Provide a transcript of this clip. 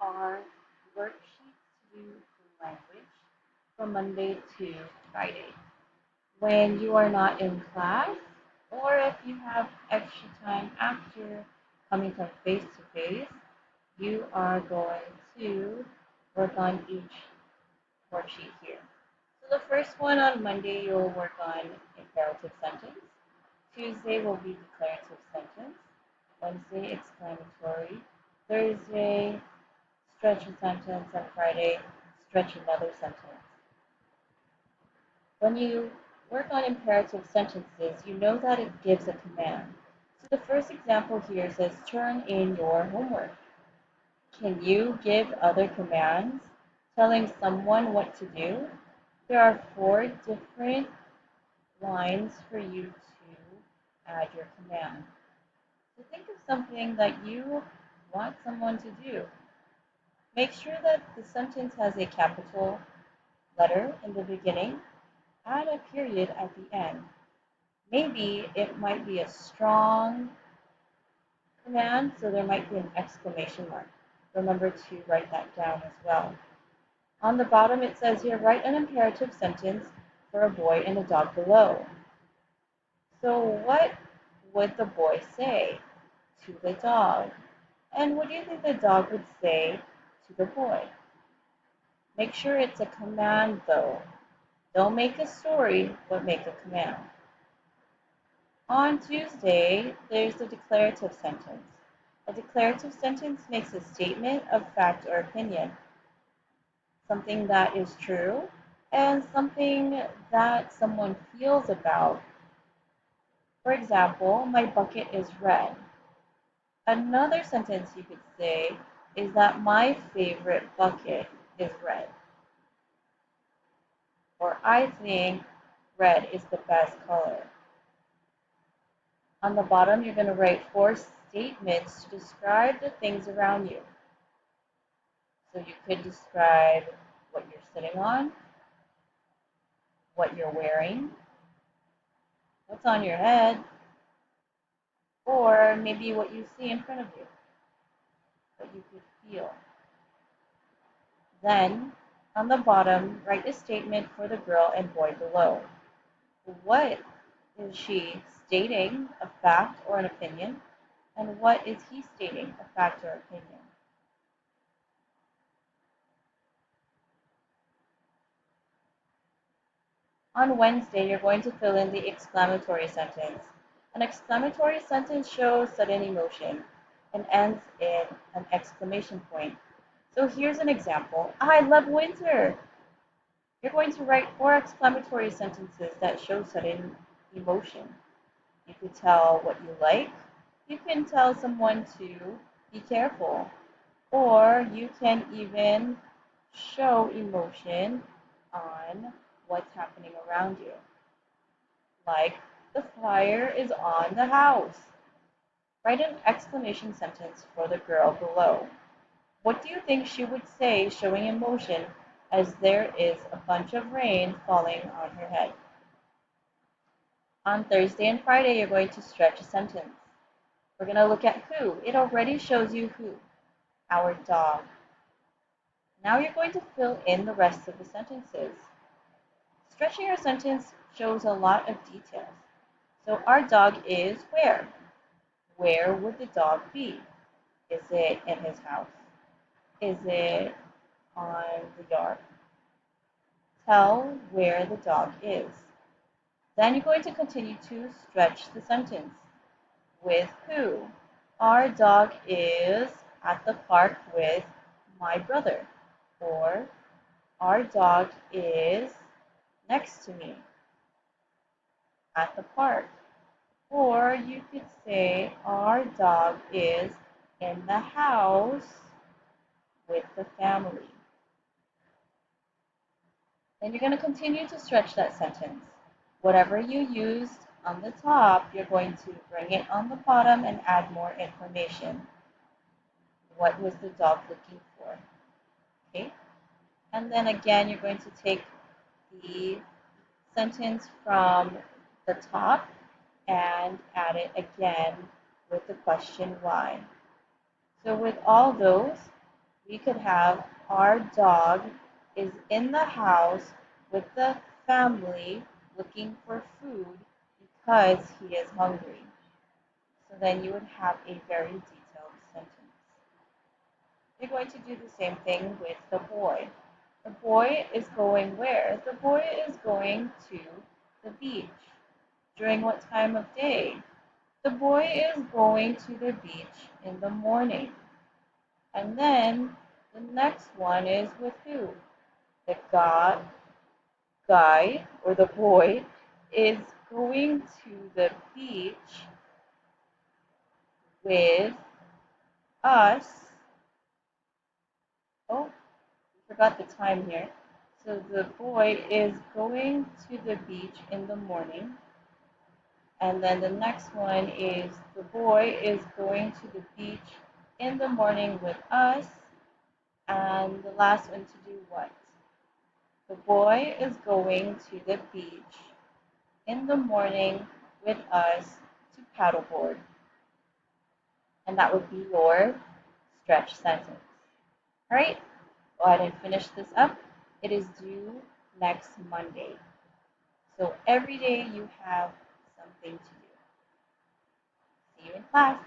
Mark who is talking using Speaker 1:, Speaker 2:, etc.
Speaker 1: are worksheets to do for language from Monday to Friday. When you are not in class, or if you have extra time after coming from face to face, you are going to work on each worksheet here. So the first one on Monday, you'll work on imperative sentence. Tuesday will be declarative sentence. Wednesday, exclamatory. Thursday, stretch a sentence. And Friday, stretch another sentence. When you work on imperative sentences, you know that it gives a command. So the first example here says, turn in your homework. Can you give other commands telling someone what to do? There are four different lines for you to add your command. So think of something that you want someone to do. Make sure that the sentence has a capital letter in the beginning and a period at the end. Maybe it might be a strong command, so there might be an exclamation mark. Remember to write that down as well. On the bottom it says here, write an imperative sentence for a boy and a dog below. So what would the boy say to the dog? And what do you think the dog would say to the boy? Make sure it's a command though. Don't make a story, but make a command. On Tuesday, there's the declarative sentence. A declarative sentence makes a statement of fact or opinion, something that is true, and something that someone feels about. For example, my bucket is red. Another sentence you could say is that my favorite bucket is red. Or I think red is the best color. On the bottom, you're going to write four statements to describe the things around you. So you could describe what you're sitting on, what you're wearing, what's on your head, or maybe what you see in front of you, what you could feel. Then, on the bottom, write a statement for the girl and boy below. What is she stating, a fact or an opinion? And what is he stating, a fact or opinion? On Wednesday, you're going to fill in the exclamatory sentence. An exclamatory sentence shows sudden emotion and ends in an exclamation point. So here's an example. I love winter. You're going to write four exclamatory sentences that show sudden emotion. You could tell what you like. You can tell someone to be careful. Or you can even show emotion on what's happening around you. Like, the fire is on the house. Write an exclamation sentence for the girl below. What do you think she would say showing emotion as there is a bunch of rain falling on her head? On Thursday and Friday, you're going to stretch a sentence. We're going to look at who. It already shows you who. Our dog. Now you're going to fill in the rest of the sentences. Stretching your sentence shows a lot of details. So our dog is where? Where would the dog be? Is it in his house? Is it on the yard? Tell where the dog is. Then you're going to continue to stretch the sentence. With who? Our dog is at the park with my brother. Or our dog is next to me at the park. Or you could say our dog is in the house with the family. Then you're going to continue to stretch that sentence. Whatever you used on the top, you're going to bring it on the bottom and add more information. What was the dog looking for? Okay? And then again, you're going to take the sentence from the top and add it again with the question why. So with all those, We could have our dog is in the house with the family looking for food because he is hungry. So then you would have a very detailed sentence. You're going to do the same thing with the boy. The boy is going where? The boy is going to the beach. During what time of day? The boy is going to the beach in the morning. And then the next one is with who? The guy or the boy is going to the beach with us. Oh, forgot the time here. So the boy is going to the beach in the morning. And then the next one is the boy is going to the beach in the morning with us. And the last one to do what? The boy is going to the beach in the morning with us to paddleboard. And that would be your stretch sentence. All right, go ahead and finish this up. It is due next Monday. So every day you have something to do. See you in class.